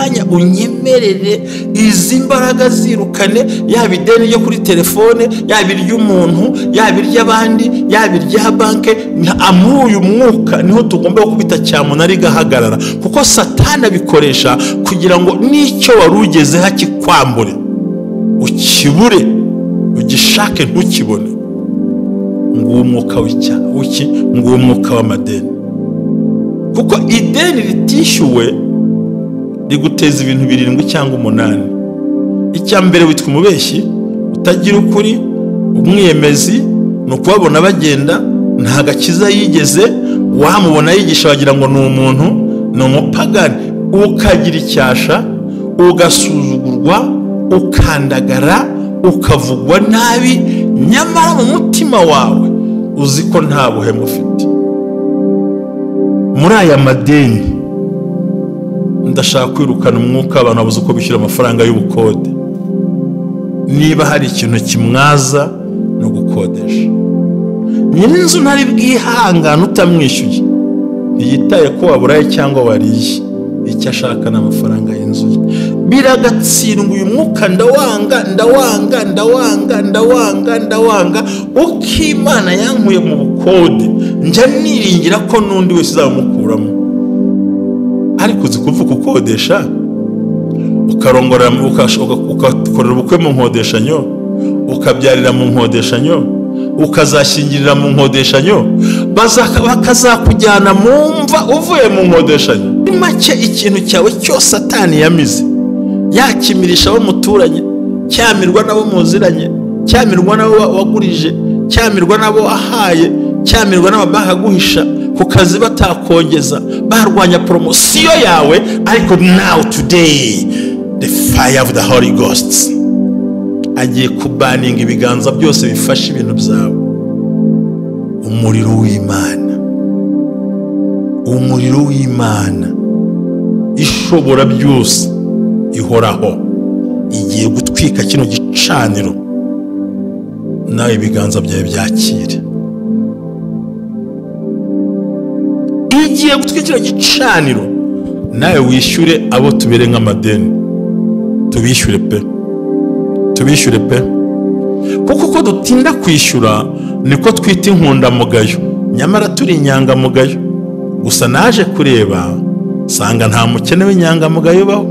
kanya unyemerere izi mbaraga zirukane, yaba ideni ryo kuri telefone, yaba iry'umuntu, yaba iry'abandi, yaba irya banke. Muri uyu mwuka niho tugomba kubita cyamunara gahagarara, kuko Satani abikoresha kugira ngo n'icyo wari ugeze hakikwambure, ukibure, ugishake ntukibone. Nguwo umwuka w'icyaha, nguwo umwuka w'amadeni. Kuko ideni ritishyuwe riguteza ibintu 7 cyangwa 8. Icya mbere witwa umubeshyi, utagira ukuri, umwiyemezi, no kubabona bagenda nta gakiza yigeze, wamubona yigisha wagira ngo ni umuntu, ni umupagani, ukagira icyasha, ugasuzugurwa, ukandagara, ukavugwa nabi, nyamara mu mutima wawe uzi ko nta buhemu ufite. Muri aya madeni ndashaka kwirukana umwuka abantu babuze uko bishyura amafaranga y'ubukode. Niba hari ikintu kimwaza no gukodesha, nyine inzu ntari bwihangana utamwishyuye, ntiyitaye ko waburaye cyangwa wariye, icyo ashaka n'amafaranga y'inzu ye. Biragatsindwa uyu mwuka, ndawanga uko Imana yankuye mu bukode, njya niringira ko n'undi wese uzamukuramo. Ariko uzi kuvuga ukodesha, ukarongora, ugakorera ubukwe mu nkodeshanyo, ukabyarira mu nkodeshanyo, ukazashyingirira mu nkodeshanyo, bakazakujyana mu mva uvuye mu nkodeshanyo. Ni make ikintu cyawe cyose Satani yamize, yakimirisha abo muturanye, cyamirwa nabo muziranye, cyamirwa nabo wagurije, cyamirwa nabo ahaye, cyamirwa n'amabanki aguhisha ku kazi batakongeza, barwanya promosiyo yawe. Ariko now today the fire of the Holy Ghost agiye kubaninga ibiganza byose bifasha ibintu byawe. Umuriro w'Imana ishobora byose ihoraho igiye gutwika kino gicaniro, nawe ibiganza byawe byakire. Igiye gutwika kino gicaniro, nawe wishyure abo tubere nk'amadeni. Tubishyure pe, kuko uko dutinda kwishyura niko twita inkundamugayo, nyamara turi inyangamugayo. Gusa naje kureba sanga nta mukene w'inyangamugayo baho.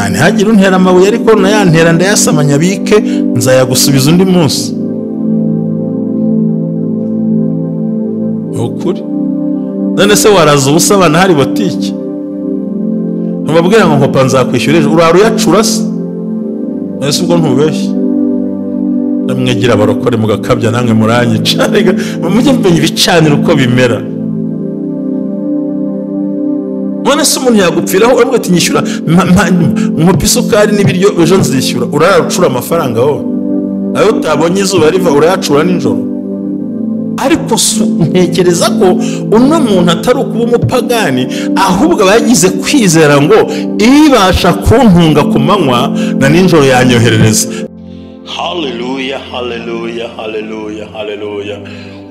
Ntihagire untera amabuye, ariko nayantera ndayasamanya bike, nzayagusubiza undi munsi. Ukuri none se waraza ubusabana hari botike, ntubabwira ngo nkopa nzakwishyurije, urara uyacura se? Ese ubwo ntubeshye? Namwegira abarokore mugakabya namwe muranyica. Mujye mumenya ibicaniro uko bimera. None se umuntu yagupfiraho uravuga ati nyishyura nkopa isukari n'ibiryo ejo nzishyura, urayacura amafaranga wowe? Ayo utabonye izuba riva urayacura nijoro. Ariko ntekereza ko uno muntu atari ukuba umupagani, ahubwo abagize kwizera ngo ibasha kuntunga ku manywa na nijoro yanyoherereza. Hallelujah.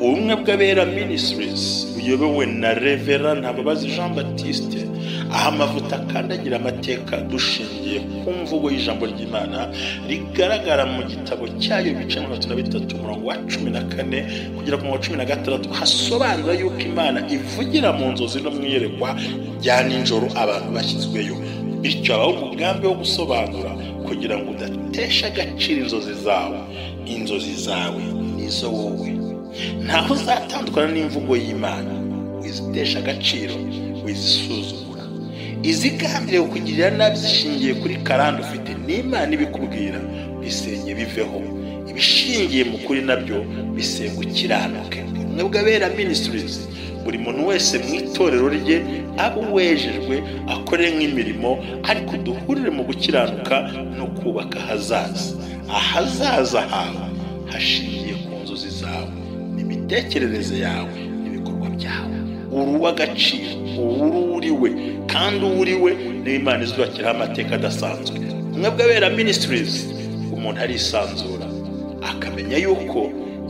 Ubumwe bw'abera ministries uyobewe na Reverend Hababazi Jean Baptiste, aha amavuta akandagira amateka dushingiye ku mvugo y'ijambo ry'Imana rigaragara mu gitabo cyayo Ibicaniro 3:14 kugera ku 16, hasobanura yuko Imana ivugira mu nzozi no mwiyerekwa rya nijoro abantu bashyizweyo. Bityo abaho umugambi wo gusobanura kugira ngo udatesha agaciro inzozi zawe nizo wowe. Ntaho uzatandukana n'imvugo y'Imana, wizitesha agaciro, wizisuzugura. Izigambire kukugirira nabi zishingiye kuri karande ufite, n'Imana ibikubwira bisenye biveho. Ibishingiye mu kuri nabyo bisenga ukiranuke. Ubumwe bw'abera ministries, buri muntu wese mu itorero rye abo wejejwe akore nk'imirimo, ariko duhurire mu gukiranuka no kubaka ahazaza hawe hashingiye ku nzozi zawe n'imitekerereze yawe n'ibikorwa byawe. Uruw'agaciro, uriwe, kandi uriwe n'Imana izubakiraho amateka adasanzwe. Ubumwe bw'abera ministries, umuntu arisanzura akamenya yuko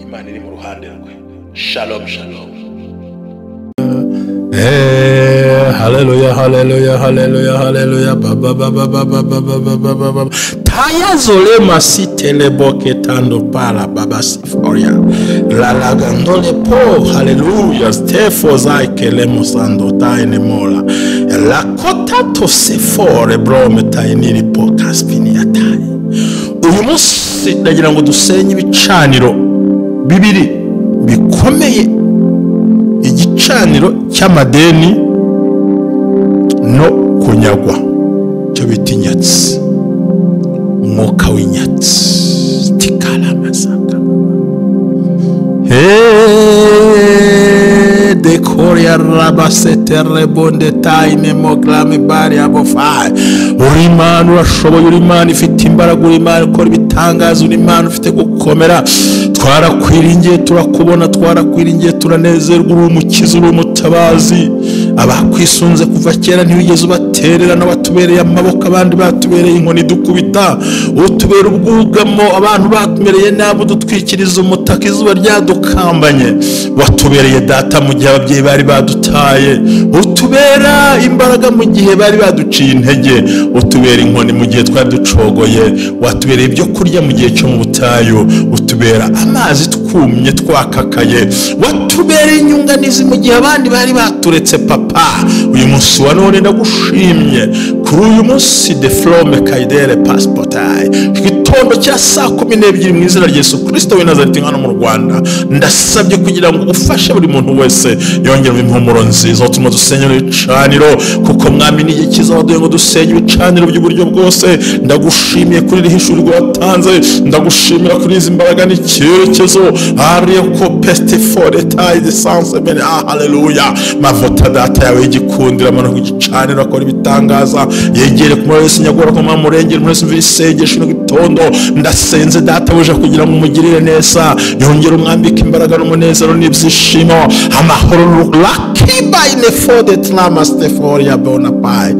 Imana iri mu ruhande rwe. Shalom. haleluya haleluya haleluya haleluya baba baba baba baba baba tayazole masitele boke tando para baba siforia la lagandole po haleluya stefo zaikele musando taine mola la kotato sefore brome tainiri podcast piniatai. Uyu munsi ndagira ngo dusenye ibicaniro bibiri bikomeye, igicaniro cy'amadeni no kunyagwa cyo bita inyatsi, umwuka w'inyatsi tikala masaka dekoria rabasete rebonde taine moglame bari abofai. Uri Imana urashoboye, uri Imana ifite imbaraga, uri Imana ukora ibitangaza, uri Imana ufite gukomera. Twarakwiringiye turakubona, twarakwiringiye turanezerwa, uri umukiza, uri umutabazi. Abakwisunze kuva kera ntibigeze ubatererana, watubereye amaboko abandi batubereye inkoni dukubita, utubera ubwugamo abantu batumereye nabi dutwikiriza umutaka izuba ryadukambanye, watubereye data mu gihe ababyeyi bari badutaye, utubera imbaraga mu gihe bari baduciye intege, utubera inkoni mu gihe twari ducogoye, watubereye ibyo kurya mu gihe cyo mu butayu, utubera amazi twumye twakakaye, watubereye inyunganizi mu gihe abandi bari baturetse papa. Uyu munsi wa none ndagushimye kuri uyu munsi de flome kaidere passportai gitondo cya saa 12 mu izina rya Yesu Kristo w'i Nazareti hano mu Rwanda. Ndasabye kugira ngo ufashe buri muntu wese yongera impumuro nziza, utuma dusenyera ibicaniro, kuko mwami ni ikiza waduye ngo dusenye ibicaniro by'uburyo bwose. Ndagushimiye kuri rihishuri rwatanze, ndagushimira kuri izi mbaraga n'icyerekezo ariyo ko peste foretail de sanse bene. Haleluya, mavuta data yawe igikundira amano kugicanira akora ibitangaza, yegere ku wese nyagora ko mamurengera mwese mvira isengesho n'igitondo. Ndasenze data buje kugira ngo umugirire neza, yongera umwambika imbaraga n'umunezero n'ibyishimo, amahoro lakiba ine fode tlama steforia bona pai.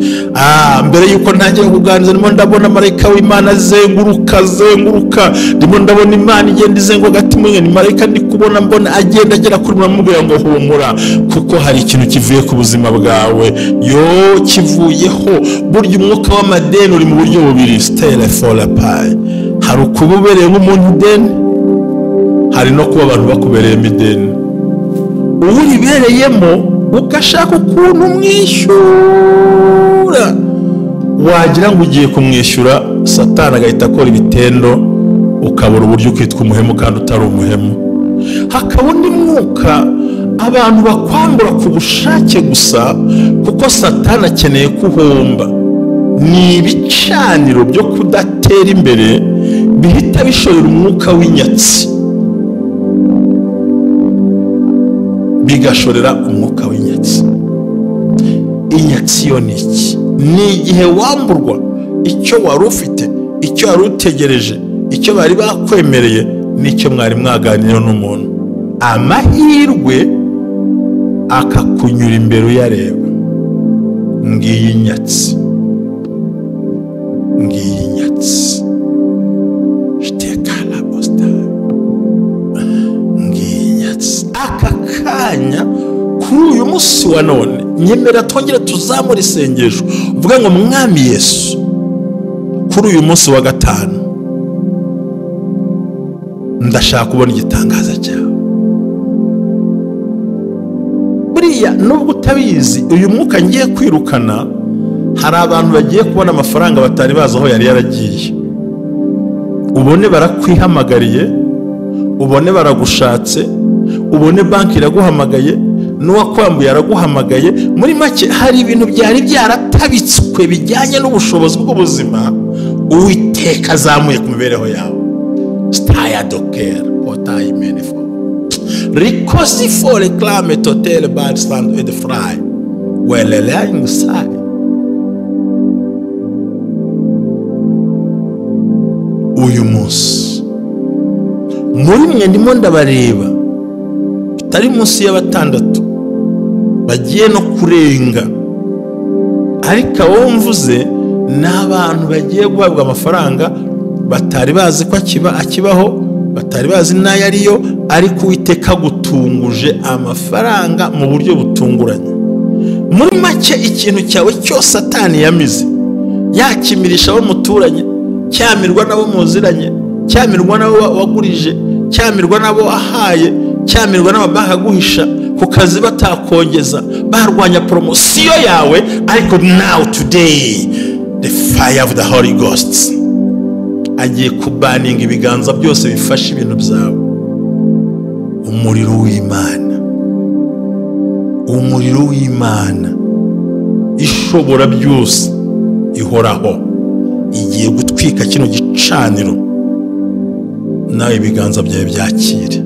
Mbere yuko ntangiye kuganiriza ndimo ndabona marayika w'Imana zenguruka, ndimo ndabona Imana igenda izenguruka gati mwe, ni marayika ndi kubona mbona agenda agera kuri mwamubwira ngo humura, kuko hari ikintu kivuye ku buzima bwawe. Yo kivuyeho. Burya umwuka w'amadeni uri mu buryo bubiri, stele fola pai. Hari ukububereye nk'umuntu ideni, hari no kuba abantu bakubereye ideni. Ubu ibereyemo ugashaka ukuntu umwishyura, wagira ngo ugiye kumwishyura, Satani agahita akora ibitendo, ukabura uburyo ukitwa umuhemu kandi utari umuhemu. Hakaba undi mwuka abantu bakwambura ku bushake gusa, kuko Satani akeneye kuhomba. Ni ibicaniro byo kudatera imbere bihita bishorera umwuka w'inyatsi, bigashorera umwuka w'inyatsi. Inyatsi yo ni iki? Ni igihe wamburwa icyo wari ufite, icyo wari utegereje, icyo bari bakwemereye, n'icyo mwari mwaganira n'umuntu, amahirwe akakunyura imbere uyareba. Ngiyi inyatsi, ngiyi inyatsi shitekala posta, ngiyi inyatsi. Aka kanya kuri uyu munsi wa none nyemera twongere tuzamura isengesho, uvuga ngo mwami Yesu, kuri uyu munsi wa gatanu ndashaka kubona igitangaza cyawe. Buriya nubwo utabizi, uyu mwuka ngiye kwirukana, hari abantu bagiye kubona amafaranga batari bazi aho yari yaragiye. Ubone barakwihamagariye, ubone baragushatse, ubone banki iraguhamagaye, n'uwakwambuye araguhamagaye. Muri make hari ibintu byari byaratabitswe bijyanye n'ubushobozi bw'ubuzima, Uwiteka azamuye ku mibereho yawe. Staya doker potayi menefo rikosi for reclame totel bad stand with the fry welele inside. Uyu munsi muri mwe ndimo ndabareba bitari munsi y'abatandatu bagiye no kurenga, ariko abo mvuze n'abantu bagiye guhabwa amafaranga batari bazi ko akibaho, batari bazi nayo ariyo, ariko Uwiteka gutunguje amafaranga mu buryo butunguranye. muri make ikintu cyawe cyose Satani yamize, yakimirisha abo muturanye, cyamirwa nabo muziranye, cyamirwa nabo wagurije, cyamirwa nabo ahaye, cyamirwa nabo bakaguhisha ku kazi batakongeza, barwanya promosiyo yawe. Ariko now today the fire of the Holy Ghost agiye kubaninga ibiganza byose bifasha ibintu byawe. Umuriro w'Imana, umuriro w'Imana ishobora byose ihoraho igiye gutwika kino gicaniro, nawe ibiganza byawe byakire.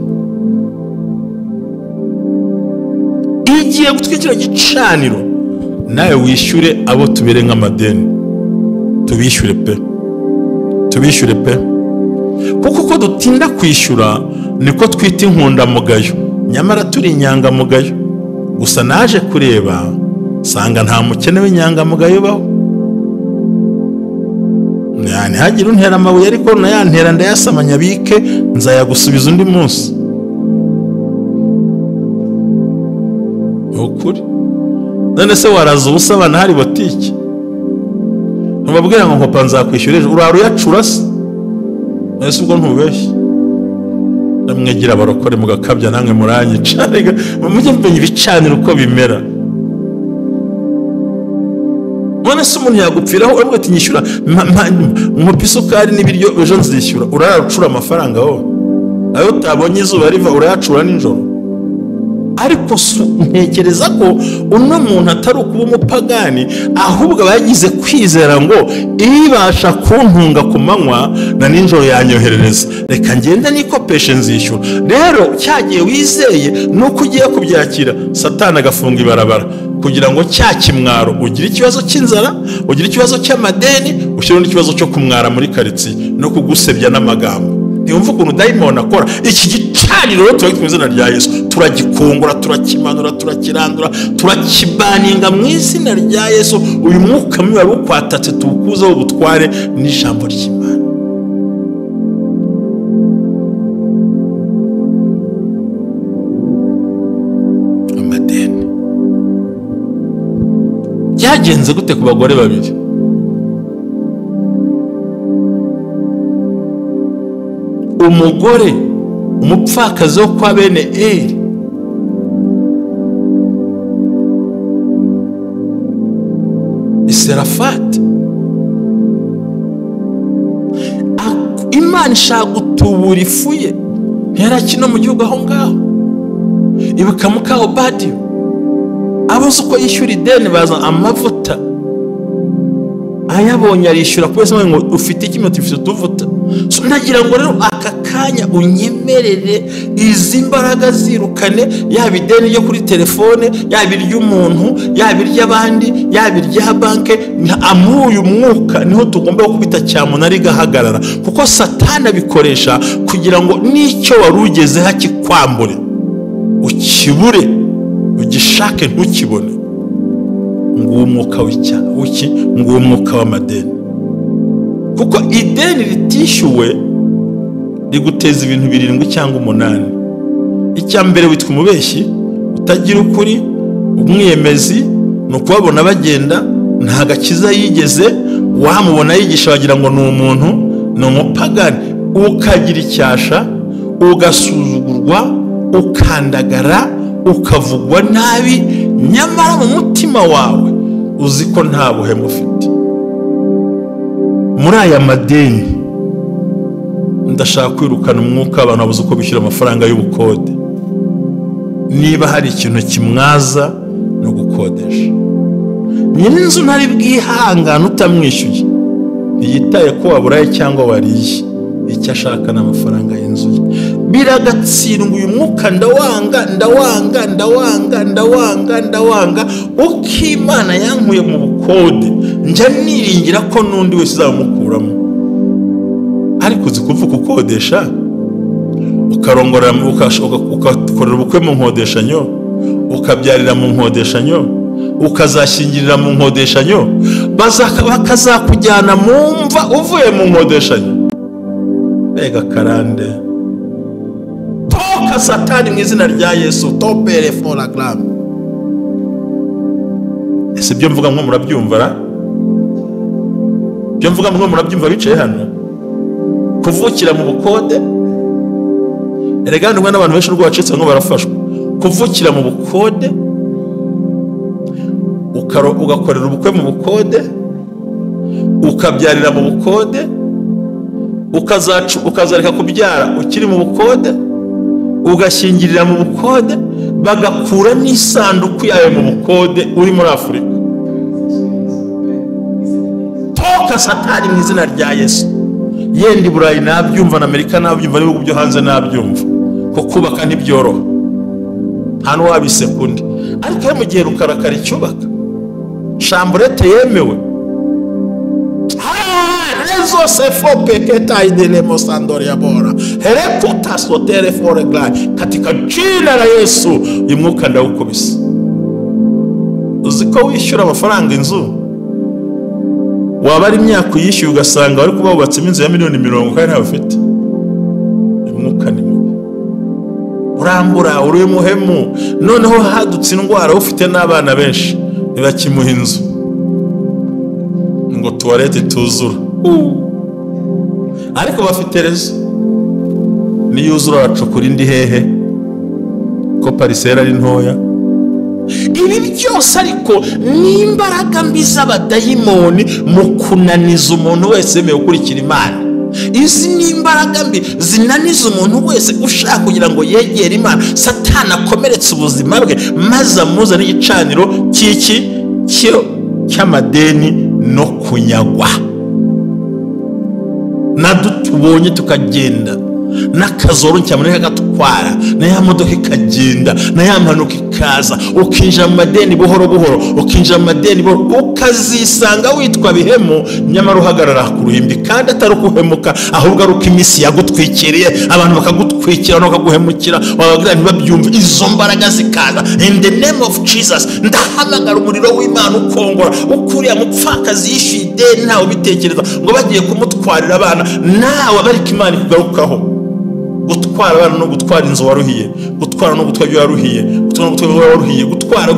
Igiye gutwika kino gicaniro, nawe wishyure abo tubere nk'amadeni, tubishyure pe, tubishyure pe. Kuko uko dutinda kwishyura niko twita inkundamugayo, nyamara turi inyangamugayo. Gusa naje kureba sanga nta mukene w'inyangamugayo baho. Ntihagire untera amabuye, ariko nayantera ndayasamanya bike, nzayagusubiza undi munsi. Ukuri none se waraza ubusabana hari botike, ntubabwira ngo nkopa nzakwishyurira, urara uyacura se? Ese ubwo ntubeshye? Namwegira abarokore mugakabya namwe muranyica. Mujye mumenya ibicaniro uko bimera. None se umuntu yagupfiraho urabwo ati nyishyura nkopa isukari n'ibiryo ejo nzishyura, urara ucura amafaranga wowe ayo utabonye izuba riva, urayacura nijoro. Ariko ntekereza ko uno muntu atari ukuba umupagani, ahubwo abagize kwizera ngo ibasha kuntunga ku manywa na ninjoro yanyoherereza, reka ngende nikopeshe nzishyura. Rero cyagiye wizeye nuko ugiye kubyakira, Satani agafunga ibarabara kugira ngo cya kimwaro ugire ikibazo cy'inzara, ugire ikibazo cy'amadeni, ushyire n'ikibazo cyo kumwara muri karitsiye no kugusebya n'amagambo. Ntiyumva ukuntu dayimoni akora. Iki gicaniro turi mu izina rya Yesu turagikungura, turakimanura, turakirandura, turakibaninga mu izina rya Yesu. Uyu mwuka mubi wari ukwatatse tuwukuzeho ubutware n'ijambo ry'Imana. Amadeni byagenze gute ku bagore babiri? Umugore umupfakazi wo kwa bene Eli Serafati, Imana ishaka gutubura ifuye, ntiyarakino mu gihugu aho ngaho. Ibuka mukaho Badiyo abuze uko yishyura ideni, baza amavuta ayabonye arishyura kubera ngo ufite iki? Ufite utuvuta. Ndagira ngo rero aka kanya unyemerere izi mbaraga zirukane, yaba ideni ryo kuri telefone, yaba iry'umuntu, yaba iry'abandi, yaba irya banke. Amuyu mwuka niho tugomba kubita cyamunara igahagarara, kuko Satani abikoresha kugira ngo n'icyo wari ugeze hakikwambure, ukibure, ugishake ntukibone. Nguwo mwuka w'icyaha, nguwo mwuka w'amadeni. Kuko ideni ritishyuwe riguteza ibintu 7 cyangwa 8. Icya mbere witwa umubeshyi, utagira ukuri, umwiyemezi, no kubabona bagenda nta gakiza yigeze, wamubona yigisha wagira ngo ni umuntu, ni umupagani, ukagira icyasha, ugasuzugurwa, ukandagara, ukavugwa nabi, nyamara mu mutima wawe uzi ko nta buhemu ufite. Muri aya madeni ndashaka kwirukana umwuka abantu babuze uko bishyura amafaranga y'ubukode. Niba hari ikintu kimwaza no gukodesha, nyine inzu ntari bwihangana utamwishyuye, ntiyitaye ko waburaye cyangwa wariye, icyo ashaka n'amafaranga y'inzu ye. Biragatsindwa uyu mwuka, ndawanga uko Imana yankuye mu bukode, njya niringira ko n'undi wese uzamukuramo. Ariko uzi kuvuga ukodesha, ukarongora, ugakorera ubukwe mu nkodeshanyo, ukabyarira mu nkodeshanyo, ukazashyingirira mu nkodeshanyo, bakazakujyana mu mva uvuye mu nkodeshanyo. Mbega karande. Toka Satani mu izina rya Yesu, topere for la glame. ese byo mvuga mwe murabyumva ra byo mvuga mwe murabyumva bicaye hano kuvukira mu bukode erega ndumwe n'abantu benshi urwo bacitse ngo barafashwa kuvukira mu bukode ugakorera ubukwe mu bukode ukabyarira mu bukode ukazareka kubyara ukiri mu bukode ugashyingirira mu bukode bagakura n'isanduku yawe mu bukode uri muri Afurika. Toka satani mu izina rya Yesu. Yendi Burayi nabyumva na Amerika nabyumva n'ibihugu byo hanze nabyumva ko kubaka ntibyoroha hano wabisekundi ariko mu gihe rukarakara icyubaka chambrette yemewe rezo se fo peketa idele mosandori yabora herekuta sotere fore glai katika jina la Yesu imwuka ndawukubisa. Uziko wishyura amafaranga inzu waba ari imyaka uyishyuye ugasanga bari kuba bubatsemo inzu ya miliyoni 40 kandi ntafite imwuka ni mubi urambura uri muhemu noneho hadutse indwara ufite n'abana benshi ntibakimuha inzu ngo tuwarete tuzura ariko bafite rezo niyuzura bacukura indi hehe ko parisera ari ntoya. Ibi byose ariko ni imbaraga mbi z'abadayimoni mu kunaniza umuntu wese yemewe gukurikira Imana. Izi ni imbaraga mbi zinaniza umuntu wese ushaka kugira ngo yegere Imana. Satani akomeretse ubuzima bwe maze amuza n'igicaniro cy'amadeni no kunyagwa. Nadutubonye tukagenda n'akazoro cyamureka gatwara na ya modoka ikagenda na ya mpanuka ikaza ukinjira mu madeni buhoro buhoro ukinjira mu madeni ukazisanga witwa bihemo nyamara uhagarara ku ruhimbi kandi atari kuhemuka ahubwo ari uko iminsi yagutwikiriye abantu bakagutwikira no bakaguhemukira wabagira ntibabyumve. Izo mbaraga zikaza in the name of Jesus ndahamagara umuriro w'Imana ukongora ukuriya mupfakazi yishyuye ideni ntawe ubitekereza ngo bagiye kumutwarira abana nawe abarika Imana ikugarukaho. Gutwara abana no gutwara inzu waruhiye gutwara no gutwara ibyo waruhiye gutwara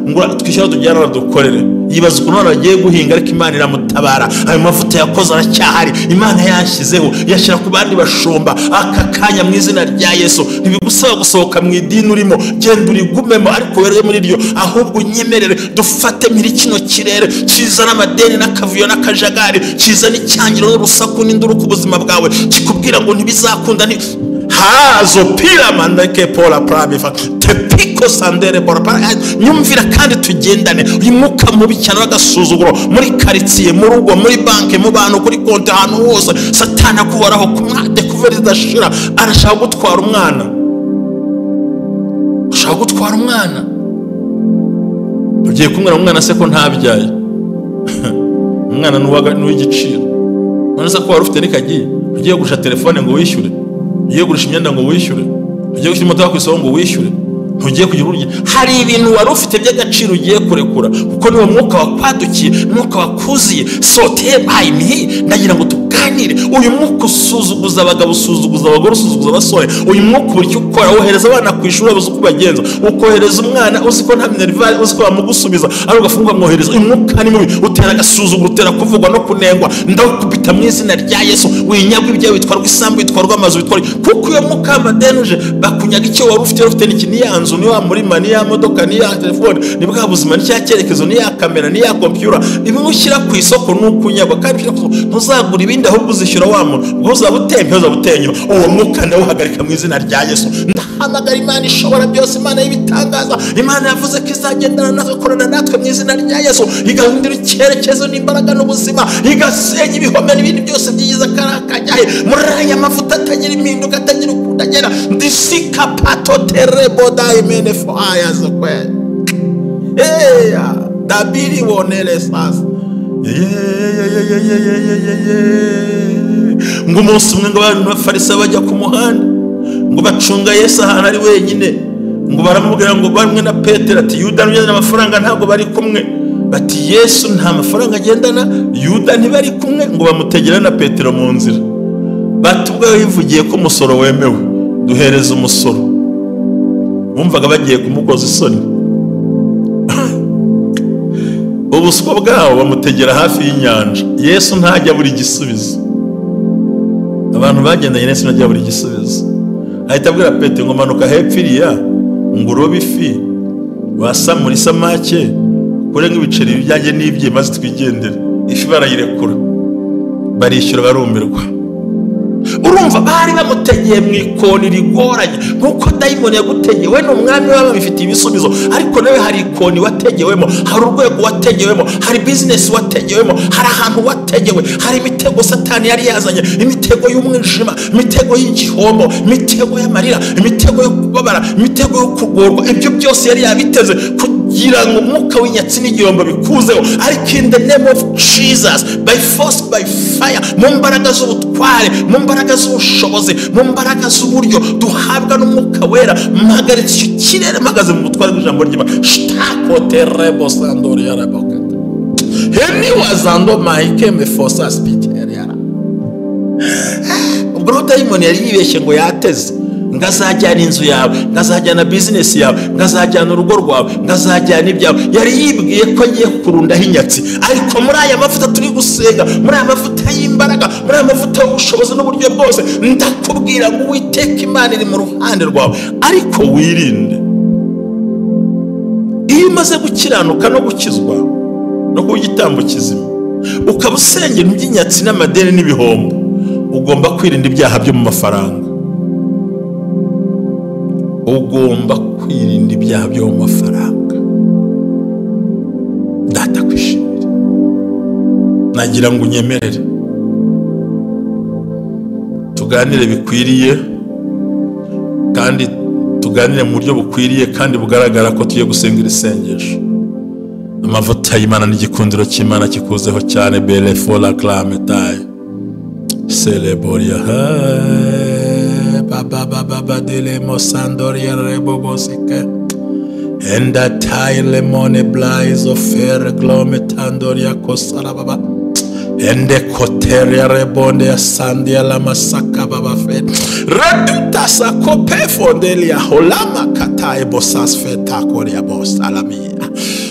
ngo twishyura tujyana dukorere yibaza ukuntu abantu bagiye guhinga ariko Imana iramutabara. Ayo mavuta yakoze aracyahari Imana yashyizeho yashyira ku bandi bashumba aka kanya mu izina rya Yesu. Ntibigusaba gusohoka mu idini urimo genda urigumemo ariko wereye muri ryo ahubwo unyemerere dufate muri kino kirere kizana amadeni n'akavuyo n'akajagari kizana icyangiro n'urusaku n'induru ku buzima bwawe kikubwira ngo ntibizakunda ni hazo piramanda ke pola prabifa tepiko sandere pola nyumvira kandi tugendane uyu mwuka mubi cyane bagasuzuguro muri quartier mu rugo muri banke mu bantu kuri konti ahantu hose Satana kuhoraho kumwade kuverida shira arashaka gutwara umwana ugiye kumwara umwana se ko ntabyaye umwana n'uw'igiciro none se ko wari ufite nikagiye ugiye gusha telefone ngo wishyure ugiye gurisha imyenda ngo wishyure ugiye gushyira imodoka ku isoko ngo wishyure ntugiye kugira urugero. Hari ibintu wari ufite by'agaciro ugiye kurekura kuko niwo mwuka wakwadukiye mwuka wakuziye sote bayimi ndagira ngo tuganire. Uyu mwuka usuzuguza abagabo usuzuguza abagore usuzuguza abasore. Uyu mwuka buryo ukora wohereza abana ku ishuri uzi uko bagenza ukohereza umwana uzi ko nta minerval uzi ko bamugusubiza ari ugafungwa mwohereza. Uyu mwuka ni mubi utera agasuzuguro utera kuvugwa no kunengwa ndakubita mu izina rya Yesu. Winyagwa ibyo witwarwa isambu witwarwa amazu witwarwa kuko uyu mwuka amadenuje bakunyaga icyo wari ufite n'ikintu yanzu ni wa murima ni ya modoka ni ya telefone ni bwa buzima ni ya cyerekezo ni ya kamera ni ya computer ibushyira ku isoko n'ukunyagwa kandi ntuzagura ibindi ahubwo uzishyura wa muntu ubwo uzabutenyura uwo mwuka ndawuhagarika mu izina rya Yesu. Ndahamagara Imana ishobora byose Imana y'ibitangaza Imana yavuze ko izagendana natwe korana natwe mu izina rya Yesu igahindura icyerekezo n'imbaraga n'ubuzima igasenya ibihome n'ibindi byose byiza karakajyahe muri aya mavuta atagira impinduka atagira ukudagera ndisika pato terebo daimene fire zokwe dabiri wonere sasa ngo umunsi umwe ngo abantu b'Abafarisa bajya ku muhanda ngo bacunga Yesu ahantu ari wenyine ngo baramubwira ngo bamwe na Petero ati Yuda n'ujyana amafaranga ntabwo bari kumwe bati Yesu nta mafaranga agendana Yuda ntibari kumwe ngo bamutegera na Petero mu nzira bati ubwo yivugiye ko umusoro wemewe duhereza umusoro bumvaga bagiye kumukoza isoni ubuswa bwawo bamutegera hafi y'inyanja. Yesu ntajya buri gisubizo. Abantu bagendanye Yesu ntajya buri gisubizo. Ahita abwira Petero ngo manuka hepfo iriya ngo urobe ifi wasamura isamake kure nk'ibiceri bijyanye n'ibye maze twigendere. Ifi barayirekura barishyura barumirwa. Urumva bari bamutegeye mu ikoni rigoranye nkuko dayimoni yagutegeye. We n'umwami w'aba bifite ibisubizo, ariko nawe hari ikoni wategewemo, hari urwego wategewemo, hari business wategewemo, hari ahantu wategewe, hari imitego Satani yari yazanye, imitego y'umwijima, imitego y'igihombo, imitego y'amarira, imitego yo kubabara, imitego yo kugorwa. Ibyo byose yari yabiteze kugira ngo umwuka w'inyatsi n'igihombo bikuzeho. Ariko in the name of Jesus, by force, by fire, mu mbaraga z'ubutware, mu mbaraga z'ubushobozi, mu mbaraga z'uburyo duhabwa n'umwuka wera, mpagaritse icyo kirere mpagaze mu butware bw'ijambo ry'Imana. Shtakoterebo sandori yarabokata heni wazando maike mefosa speech yara. Ubwo dayimoni yari yibeshye ngo yateze, ngazajyana inzu yawe, ngazajyana business yawe, ngazajyana urugo rwawe, ngazajyana ibyawe. Yari yibwiye ko agiye kurundaho inyatsi. Ariko muri aya mavuta turi gusenga, muri aya mavuta y'imbaraga, muri aya mavuta y'ubushobozi n'uburyo bwose, ndakubwira ngo Uwiteka Imana iri mu ruhande rwawe. Ariko wirinde, iyo umaze gukiranuka no gukizwa no kuba igitambo kizima, ukaba usengera iby'inyatsi n'amadeni n'ibihombo, ugomba kwirinda ibyaha byo mu mafaranga. Ugomba kwirinda ibyaha byo mu mafaranga. Data kwishimira, nagira ngo unyemerere tuganire bikwiriye, kandi tuganire mu buryo bukwiriye kandi bugaragara ko tugiye gusengera isengesho. Amavuta y'Imana n'igikundiro cy'Imana kikuzeho cyane. Bele fola clametai celeboria baba dele mosandoria rebobosike enda taile mone blaze ofere glometandoria kosala baba ende koteria rebonde ya sandia la masaka baba fe reduta sa kope fondelia holama katae bosas feta koria bosalamia.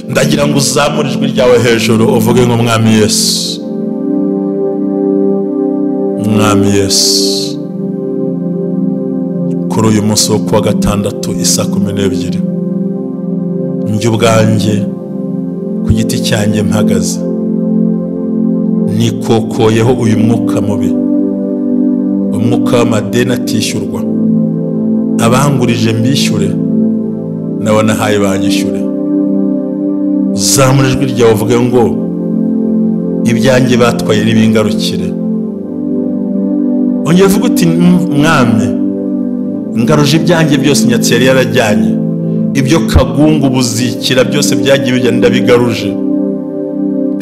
Ndagira ngo uzamure ijwi ryawe hejuru uvuge ngo Mwami Yesu, Mwami Yesu, kuri uyu munsi wo kuwa gatandatu isa 12 njye ubwanjye ku giti cyanjye mpagaze nikokoyeho uyu mwuka mubi, umwuka w'amadeni atishyurwa. Abangurije mbishyure, nawe nahaye banyishyure. Zamura ijwi ryawe uvuge ngo ibyanjye batwaye n'ibingarukire. Ongera uvuge uti Mwami, ngaruje ibyanjye byose inyatsi yari yarajyanye, ibyo kagungu buzikira byose byagiye bijyana, ndabigaruje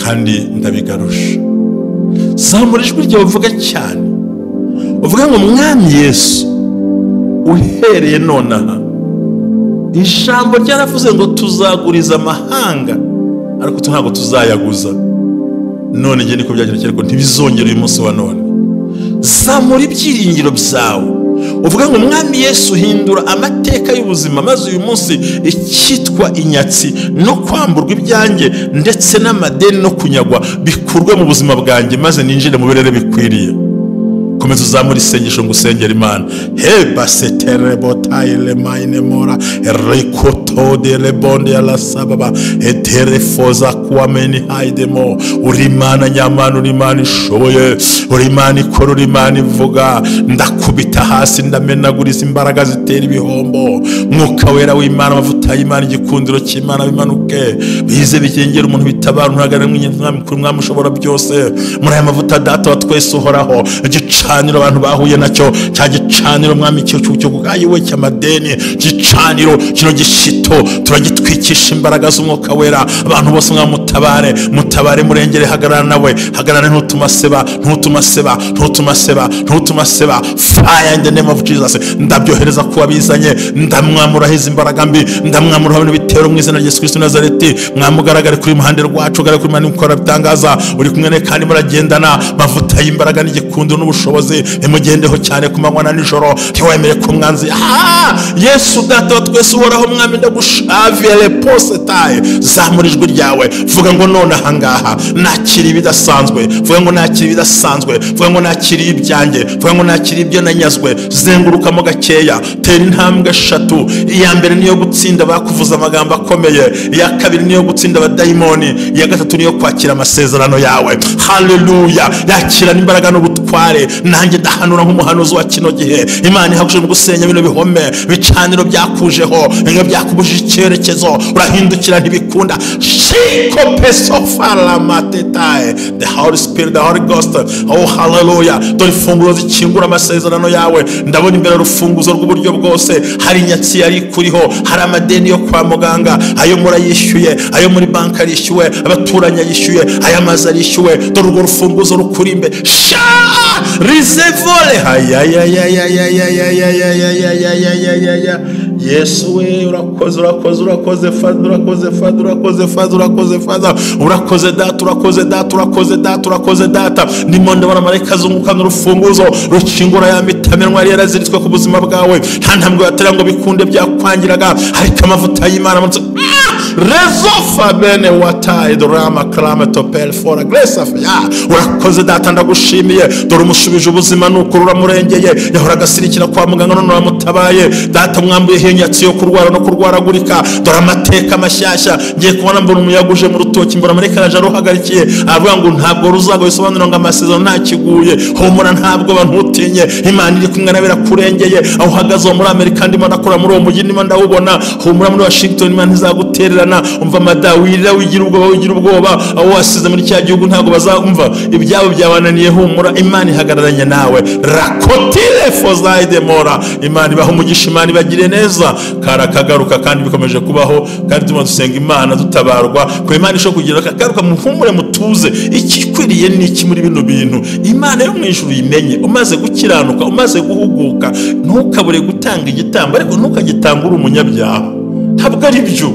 kandi ndabigaruje. Zamura ijwi ryawe uvuga cyane, uvuga ngo Mwami Yesu, uhereye nonaha ijambo ryaravuze ngo tuzaguriza amahanga ariko ntabwo tuzayaguza. None ngiye niko byagira ko ntibizongera uyu munsi wa none. Zamura ibyiringiro byawe uvuga ngo Mwami Yesu, hindura amateka y'ubuzima, maze uyu munsi icyitwa inyatsi no kwamburwa ibyanjye ndetse n'amadeni no kunyagwa bikurwe mu buzima bwanjye, maze ninjire mu birere bikwiriye. Komeza uzamura isengesho ngo usengera Imana. Heba seterebo taile maine mora rekoto de lebonde ya la sababa eterefoza kuameni haidemo. Uri Imana nyamana, uri Imana ishoboye, uri Imana ikora, uri Imana ivuga. Ndakubita hasi ndamenaguriza imbaraga zitera ibihombo. Mwuka wera w'Imana, amavuta y'Imana, igikundiro cy'Imana bimanuke, bize bigengera umuntu bitabara, ntagare mw'Imana kuri Mwami ushobora byose. Muri aya mavuta Data wa twese uhoraho, gicaniro abantu bahuye nacyo, cya gicaniro Mwami cyo kugayiwe cy'amadeni, gicaniro kino gishito turagitwikisha imbaraga z'umwuka wera. Abantu bose mwamutabare, mutabare murengere, hagarara nawe, hagarara ntutumaseba, ntutumaseba, ntutumaseba, ntutumaseba. Fire in the name of Jesus. Ndabyohereza kuba bizanye, ndamwamura hizo imbaraga mbi, ndamwamura ibintu bitero mu izina rya Yesu Kristo Nazareti. Mwamugaragare kuri muhande rwacu, garagara kuri Imana ikora bitangaza, uri kumwe ne kandi muragendana. Mavuta y'imbaraga n'igikundo n'ubushobozi imugendeho cyane ku manywa na nijoro. Ntiwemere ku mwanzi. Yesu Data wa twese uhoraho, Mwami ndagushavye le poste tetaye zamura ijwi ryawe vuga ngo none ahangaha nakira ibidasanzwe vuga ngo nakira ibidasanzwe vuga ngo nakira ibyanjye vuga ngo nakira ibyo nanyazwe zengurukamo gakeya tera intambwe 3 iya mbere niyo gutsinda bakuvuza amagambo akomeye iya kabiri niyo gutsinda abadayimoni iya gatatu niyo kwakira amasezerano yawe haleluya yakirana imbaraga n'ubutware nanjye ndahanura nk'umuhanuzi wa kino gihe Imana ihaguje mu gusenya bino bihome bicaniro byakujeho ngo byakubujije icyerekezo urahindukira ntibikunda shiko peso fala matetae the Holy Spirit the Holy Ghost oh hallelujah dore ifunguro zikingura amasezerano yawe ndabona imbere urufunguzo rw'uburyo bwose hari inyatsi yari kuriho hari amadeni yo kwa muganga ayo murayishyuye ayo muri banki arishyuwe abaturanye yishyuye aya mazi arishyuwe dore urwo rufunguzo rukurimbe sha risevole Yesu we urakoze data ndimo ndabona marayika zungukana urufunguzo rukingura ya mitamenwa yari yaraziritswe ku buzima bwawe nta ntambwe yatera ngo bikunde byakwangiraga ariko amavuta y'Imana munsi rezofa bene wataye drama clame topel for grace of ya urakoze data ndagushimiye dore umushubije ubuzima nukurura murengeye yahora gasirikira kwa muganga none uramutabaye data mwambuye henyatsi yo kurwara no kurwaragurika dore amateka mashyashya ngiye kubona mbona umuyaguje mu rutoki mbona mareka yaje aruhagarikiye avuga ngo ntabwo ruzago bisobanura ngo amasezerano ntakiguye homura ntabwo bantutinye Imana iri kumwe nabera kurengeye aho uhagaze muri Amerika ndimo ndakora muri uwo mujyi ndimo ndawubona homura muri Washington Imana izagutererana umva madawira wigira ubwoba aho wasize muri cya gihugu ntago bazumva ibyabo byabananiye humura Imana ihagararanye nawe rakotile fozaide mora Imana ibaho umugisha Imana ibagire neza karakagaruka kandi bikomeje kubaho kandi tuma dusenga Imana dutabarwa ko Imana isho kugira kagaruka muhumure mutuze ikikwiriye niki muri bino bintu Imana yo mu ijuru yimenye umaze gukiranuka umaze guhuguka ntukabure gutanga igitambo ariko ntukagitanga uri umunyabyaha ntabwo ari byo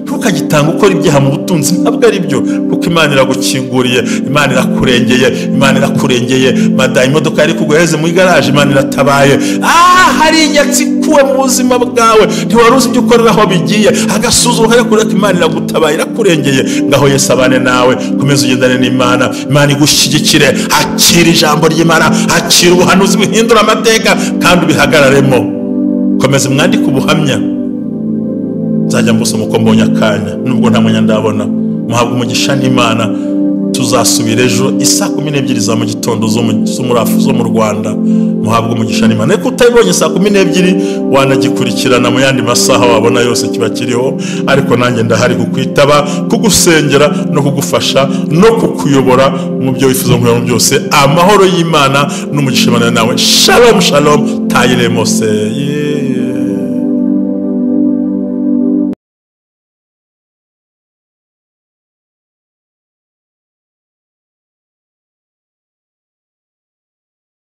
ntukagitanga ukora ibyaha mu butunzi ntabwo ari byo kuko Imana iragukinguriye Imana irakurengeye madayi imodoka yari kuguheze mu garage Imana iratabaye hari inyatsi kuwe mu buzima bwawe ntiwaruzi ibyo ukorera aho bigiye agasuzuro kare kureka Imana iragutabaye irakurengeye ngaho Yesu abane nawe komeza ugendane n'Imana Imana igushyigikire akira ijambo ry'Imana akira ubuhanuzi buhindura amateka kandi ubihagararemo komeza mwandike ubuhamya nzajya mbusoma uko mbonye akanya nubwo nta mwanya ndabona muhabwa umugisha n'Imana tuzasubira ejo isa 12 za mu gitondo zo mu Rwanda muhabwa umugisha n'Imana ariko utabonye saa 12 wanagikurikirana mu yandi masaha wabona yose kiba kiriho ariko nanjye ndahari kukwitaba kugusengera no kugufasha no kukuyobora mu byo wifuza nk'ibintu byose amahoro y'Imana n'umugisha nawe shalom tayire mose